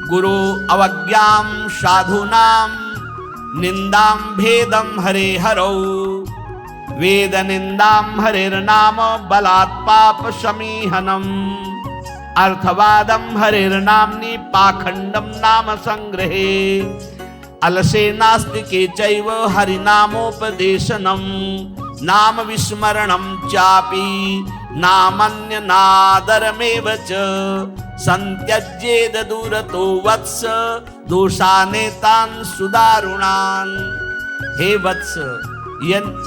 गुरु अवज्ञाम साधूनाम निंदाम भेदम हरे हरौ वेद निंदाम हरेर्नाम बलात् पाप समीहनम अर्थवादम हरेर्नाम्नि पाखंडम नाम संग्रहे अलसे नास्तिके चैव हरिनामोपदेशनम नाम विस्मरणम चापि नामन्य नादरमेव च संत्यज्येद दूरतो वत्स दोषानेतान सुदारुणान। हे वत्स,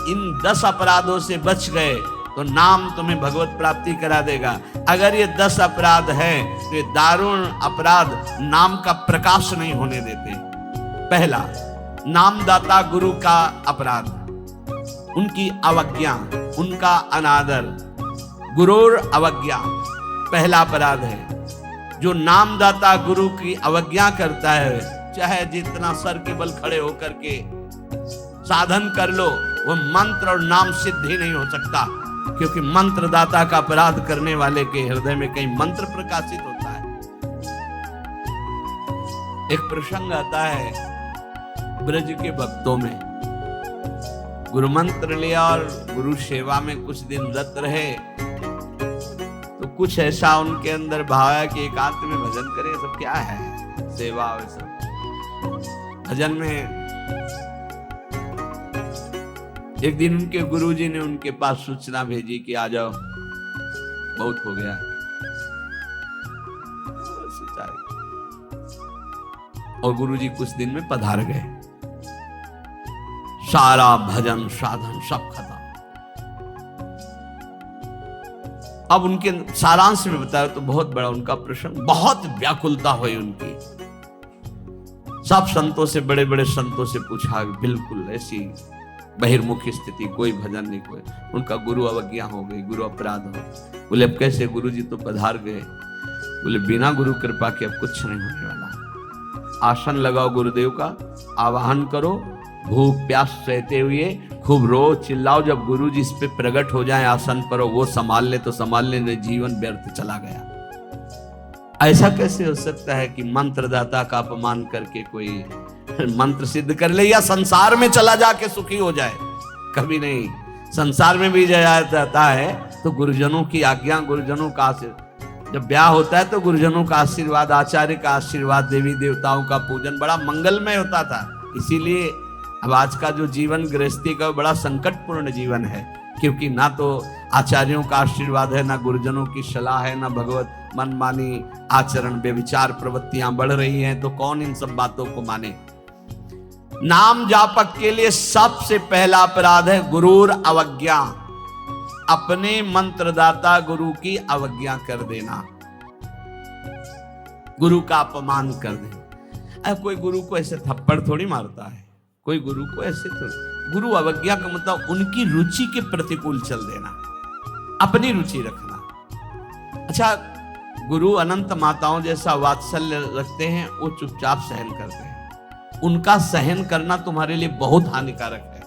इन 10 अपराधों से बच गए तो नाम तुम्हें भगवत प्राप्ति करा देगा। अगर ये 10 अपराध हैं तो ये दारुण अपराध नाम का प्रकाश नहीं होने देते। पहला, नामदाता गुरु का अपराध, उनकी अवज्ञा, उनका अनादर। गुरुर अवज्ञा पहला अपराध है। जो नामदाता गुरु की अवज्ञा करता है, चाहे जितना सर के बल खड़े होकर के साधन कर लो, वो मंत्र और नाम सिद्ध ही नहीं हो सकता, क्योंकि मंत्रदाता का अपराध करने वाले के हृदय में कहीं मंत्र प्रकाशित होता है। एक प्रसंग आता है ब्रज के भक्तों में, गुरु मंत्र लिया और गुरु सेवा में कुछ दिन रत रहे, तो कुछ ऐसा उनके अंदर भाव है कि एकांत में भजन करें। सब क्या है, सेवा और सब भजन में। एक दिन उनके गुरुजी ने उनके पास सूचना भेजी कि आ जाओ, बहुत हो गया। और गुरुजी कुछ दिन में पधार गए। सारा भजन साधन सब खत्म। अब उनके सारांश में बताया तो बहुत बड़ा उनका प्रसंग, बहुत व्याकुलता हुई उनकी। सब संतों से, बड़े बड़े संतों से पूछा, बिल्कुल ऐसी बहिर्मुखी स्थिति, कोई भजन नहीं, कोई। उनका गुरु अवज्ञा हो गई, गुरु अपराध हो। बोले अब कैसे, गुरु जी तो पधार गए। बोले बिना गुरु कृपा के अब कुछ नहीं होने वाला। आसन लगाओ गुरुदेव का, आवाहन करो, भूख प्यास सहते हुए खूब रो चिल्लाओ। जब गुरु जी इस पे प्रकट हो जाए आसन पर, वो संभाल ले तो संभाल ले, नहीं जीवन व्यर्थ चला गया। ऐसा कैसे हो सकता है कि मंत्रदाता का अपमान करके कोई मंत्र सिद्ध कर ले या संसार में चला जाके सुखी हो जाए? कभी नहीं। संसार में भी जाता है तो गुरुजनों की आज्ञा, गुरुजनों का आशीर्वाद। जब ब्याह होता है तो गुरुजनों का आशीर्वाद, आचार्य का आशीर्वाद, देवी देवताओं का पूजन बड़ा मंगलमय होता था। इसीलिए अब आज का जो जीवन गृहस्थी का बड़ा संकटपूर्ण जीवन है, क्योंकि ना तो आचार्यों का आशीर्वाद है, ना गुरुजनों की सलाह है, ना भगवत मनमानी आचरण व्यभिचार प्रवृत्तियां बढ़ रही हैं, तो कौन इन सब बातों को माने। नाम जापक के लिए सबसे पहला अपराध है गुरुर अवज्ञा, अपने मंत्रदाता गुरु की अवज्ञा कर देना, गुरु का अपमान कर देना। अब कोई गुरु को ऐसे थप्पड़ थोड़ी मारता है, कोई गुरु को ऐसे थोड़ी। गुरु अवज्ञा का मतलब उनकी रुचि के प्रतिकूल चल देना, अपनी रुचि रखना। अच्छा, गुरु अनंत माताओं जैसा वात्सल्य रखते हैं, वो चुपचाप सहन करते हैं। उनका सहन करना तुम्हारे लिए बहुत हानिकारक है।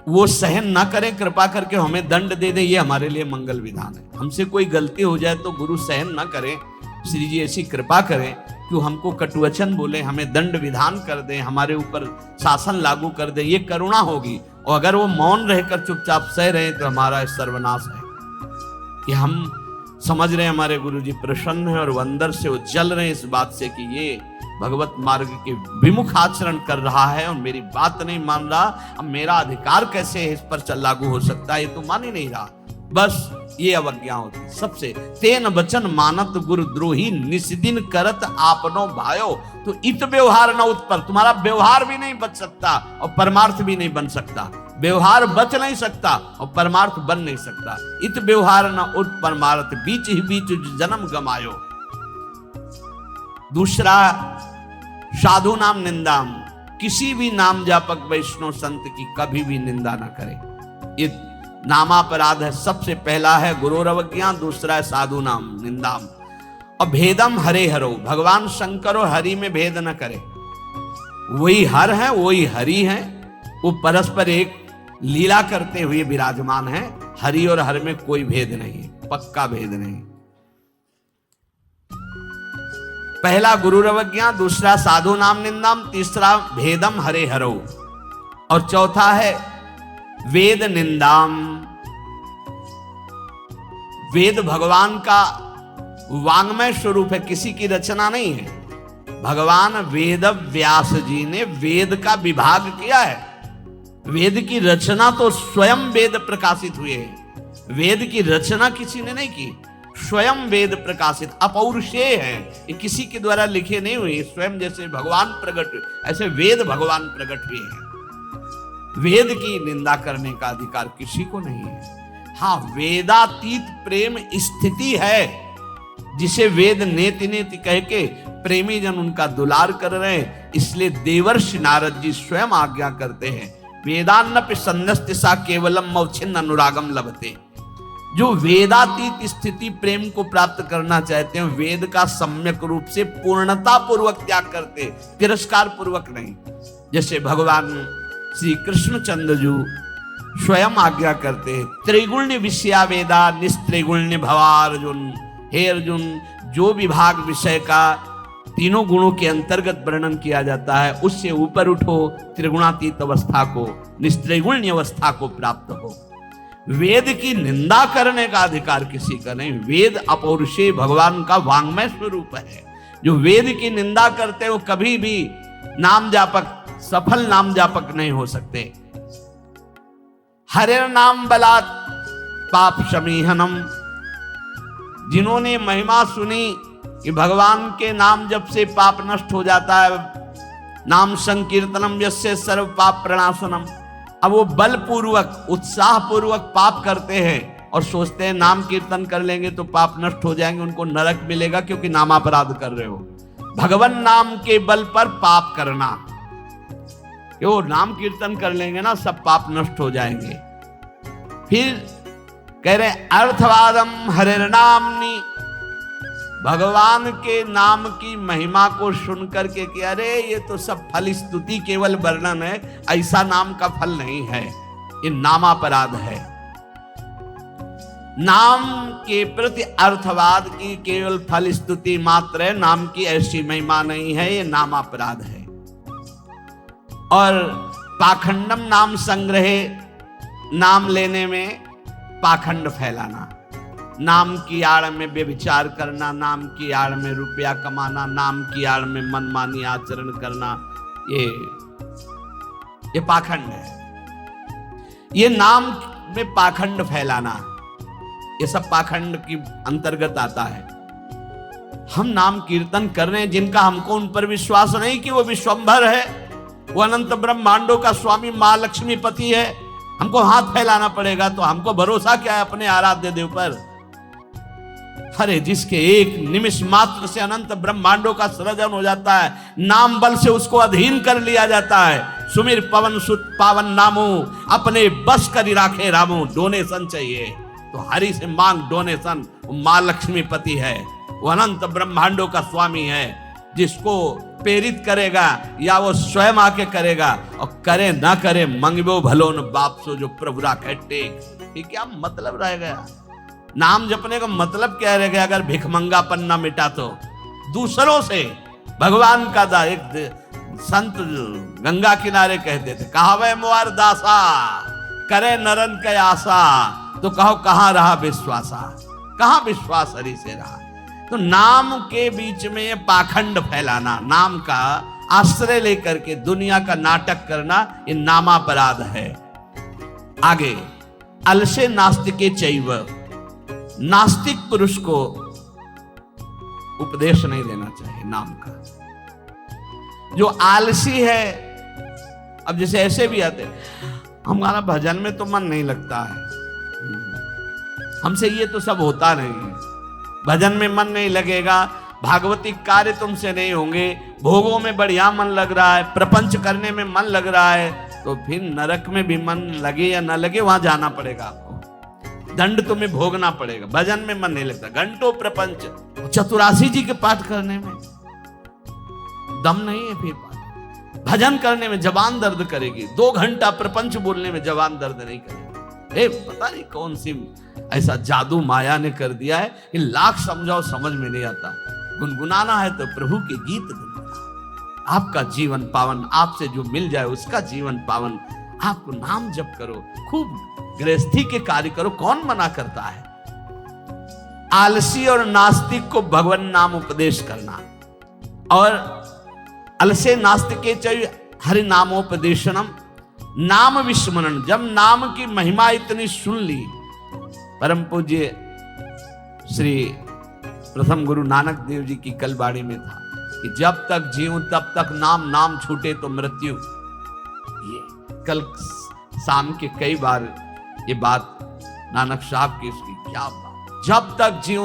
वो सहन ना करें, कृपा करके हमें दंड दे दे, ये हमारे लिए मंगल विधान है। हमसे कोई गलती हो जाए तो गुरु सहन ना करें, श्री जी ऐसी कृपा करें कि हमको कटुवचन बोले, हमें दंड विधान कर दें, हमारे ऊपर शासन लागू कर दें, ये करुणा होगी। और अगर वो मौन रहकर चुपचाप सह रहे तो हमारा सर्वनाश है। कि हम समझ रहे हैं हमारे गुरुजी प्रसन्न है और वो अंदर से वो जल रहे हैं इस बात से कि ये भगवत मार्ग के विमुख आचरण कर रहा है और मेरी बात नहीं मान रहा, अब मेरा अधिकार कैसे इस पर लागू हो सकता है, ये तो मान ही नहीं रहा। बस ये अवज्ञा होती सबसे। तेन वचन मानत गुरु द्रोही निस्दिन करत आपनो भायो। तो इत व्यवहार न उत्पन्न, तुम्हारा व्यवहार भी नहीं बच सकता और परमार्थ भी नहीं बन सकता। व्यवहार बच नहीं सकता और परमार्थ बन नहीं सकता। इत व्यवहार न उत परमार्थ, बीच ही बीच जन्म गमायो। दूसरा, साधु नाम निंदाम, किसी भी नाम जापक वैष्णव संत की कभी भी निंदा ना करें। ये नामापराध है। सबसे पहला है गुरुर अवज्ञा, दूसरा है साधु नाम निंदाम। और भेदम हरे हरो, भगवान शंकर और हरि में भेद न करे। वही हर है, वही हरि है, वो परस्पर एक लीला करते हुए विराजमान है। हरि और हर में कोई भेद नहीं, पक्का भेद नहीं। पहला गुरुरवज्ञा, दूसरा साधु नाम निंदाम, तीसरा भेदम हरे हरो, और चौथा है वेद निंदाम। वेद भगवान का वांग्मय स्वरूप है, किसी की रचना नहीं है। भगवान वेद व्यास जी ने वेद का विभाग किया है। वेद की रचना तो स्वयं वेद प्रकाशित हुए हैं, वेद की रचना किसी ने नहीं की, स्वयं वेद प्रकाशित अपौरुषेय है, ये किसी के द्वारा लिखे नहीं हुए। स्वयं जैसे भगवान प्रकट हुए ऐसे वेद भगवान प्रकट हुए हैं। वेद की निंदा करने का अधिकार किसी को नहीं है। हाँ, वेदातीत प्रेम स्थिति है, जिसे वेद नेति नेति कह के प्रेमी जन उनका दुलार कर रहे हैं। इसलिए देवर्षि नारद जी स्वयं आज्ञा करते हैं, वेदान्नपि सन्नस्तिसा केवलम मौछिन्न अनुरागम लभते। जो वेदातीत स्थिति प्रेम को प्राप्त करना चाहते हैं, वेद का सम्यक रूप से पूर्णता पूर्वक त्याग करते, तिरस्कार पूर्वक नहीं। जैसे भगवान श्री कृष्णचंद्र जी स्वयं आज्ञा करते हैं, त्रिगुण्य विषया वेदा निस्त्रिगुण्य भवा अर्जुन। हे अर्जुन, जो विभाग विषय का तीनों गुणों के अंतर्गत वर्णन किया जाता है, उससे ऊपर उठो, त्रिगुणातीत अवस्था को, निस्त्रिगुण्य अवस्था को प्राप्त हो। वेद की निंदा करने का अधिकार किसी का नहीं। वेद अपौरुषेय भगवान का वांग्मय स्वरूप है। जो वेद की निंदा करते वो कभी भी नाम जापक, सफल नाम जापक नहीं हो सकते। हरे नाम बलात् पाप शमीहनम। जिन्होंने महिमा सुनी कि भगवान के नाम जप से पाप नष्ट हो जाता है, नाम संकीर्तनम यस्य सर्व पाप प्रणाशनम। अब वो बलपूर्वक उत्साह पूर्वक पाप करते हैं और सोचते हैं नाम कीर्तन कर लेंगे तो पाप नष्ट हो जाएंगे, उनको नरक मिलेगा क्योंकि नामापराध कर रहे हो। भगवान नाम के बल पर पाप करना, वो नाम कीर्तन कर लेंगे ना सब पाप नष्ट हो जाएंगे। फिर कह रहे अर्थवादम हरिर्नामनि। भगवान के नाम की महिमा को सुनकर के कि अरे ये तो सब फल स्तुति केवल वर्णन है, ऐसा नाम का फल नहीं है, ये नामापराध है। नाम के प्रति अर्थवाद की केवल फल स्तुति मात्र है, नाम की ऐसी महिमा नहीं है, ये नामापराध है। और पाखंडम नाम संग्रहे, नाम लेने में पाखंड फैलाना, नाम की आड़ में व्यभिचार करना, नाम की आड़ में रुपया कमाना, नाम की आड़ में मनमानी आचरण करना, ये पाखंड है। ये नाम में पाखंड फैलाना, ये सब पाखंड की अंतर्गत आता है। हम नाम कीर्तन कर रहे हैं, जिनका हमको उन पर विश्वास नहीं कि वो विश्वंभर है, वो अनंत ब्रह्मांडों का स्वामी मां लक्ष्मी पति है, हमको हाथ फैलाना पड़ेगा। तो हमको भरोसा क्या है अपने आराध्य देव पर? अरे जिसके एक निमिष मात्र से अनंत ब्रह्मांडों का सृजन हो जाता है, नाम बल से उसको अधीन कर लिया जाता है। सुमिर पवन सुत पावन नामो, अपने बस कर राखे रामो। डोनेशन चाहिए तो हरि से मांग डोनेशन। वो मां लक्ष्मी पति है, वो अनंत ब्रह्मांडों का स्वामी है। जिसको प्रेरित करेगा या वो स्वयं आके करेगा, और करे ना करे मंगबो भलो न बाप सो जो प्रभुरा कहते। ये क्या मतलब रह गया? नाम जपने का मतलब क्या रह गया अगर भिखमंगापन ना मिटा तो? दूसरों से भगवान का दा। एक संत गंगा किनारे कहते थे, कहावे मुआर दासा करे नरन के आशा। तो कहो कहां रहा विश्वासा, कहां विश्वास हरि से रहा? तो नाम के बीच में ये पाखंड फैलाना, नाम का आश्रय लेकर के दुनिया का नाटक करना, ये नामापराध है। आगे अलसे नास्तिके चैव। नास्तिक पुरुष को उपदेश नहीं देना चाहिए नाम का। जो आलसी है, अब जैसे ऐसे भी आते, हमारा भजन में तो मन नहीं लगता है, हमसे ये तो सब होता नहीं है, भजन में मन नहीं लगेगा, भागवती कार्य तुमसे नहीं होंगे, भोगों में बढ़िया मन लग रहा है, प्रपंच करने में मन लग रहा है, तो फिर नरक में भी मन लगे या ना लगे वहां जाना पड़ेगा आपको, दंड तुम्हें भोगना पड़ेगा। भजन में मन नहीं लगता, घंटों प्रपंच, चतुरासी जी के पाठ करने में दम नहीं है, फिर भजन करने में जबान दर्द करेगी, 2 घंटा प्रपंच बोलने में जबान दर्द नहीं करेगी। पता नहीं कौन सी ऐसा जादू माया ने कर दिया है कि लाख समझाओ समझ में नहीं आता। गुनगुनाना है तो प्रभु के गीत गुनगुनाओ। आपका जीवन पावन, आपसे जो मिल जाए उसका जीवन पावन। आपको नाम जप करो, खूब गृहस्थी के कार्य करो, कौन मना करता है। आलसी और नास्तिक को भगवान नाम उपदेश करना, और अलसे नास्तिके च हरि नामोपदेशनम नाम विस्मरण। जब नाम की महिमा इतनी सुन ली, परम पूज्य श्री प्रथम गुरु नानक देव जी की कल वाणी में था कि जब तक जीऊं तब तक नाम, नाम छूटे तो मृत्यु। ये कल शाम के कई बार ये बात नानक साहब की, इसकी क्या बात, जब तक जीऊं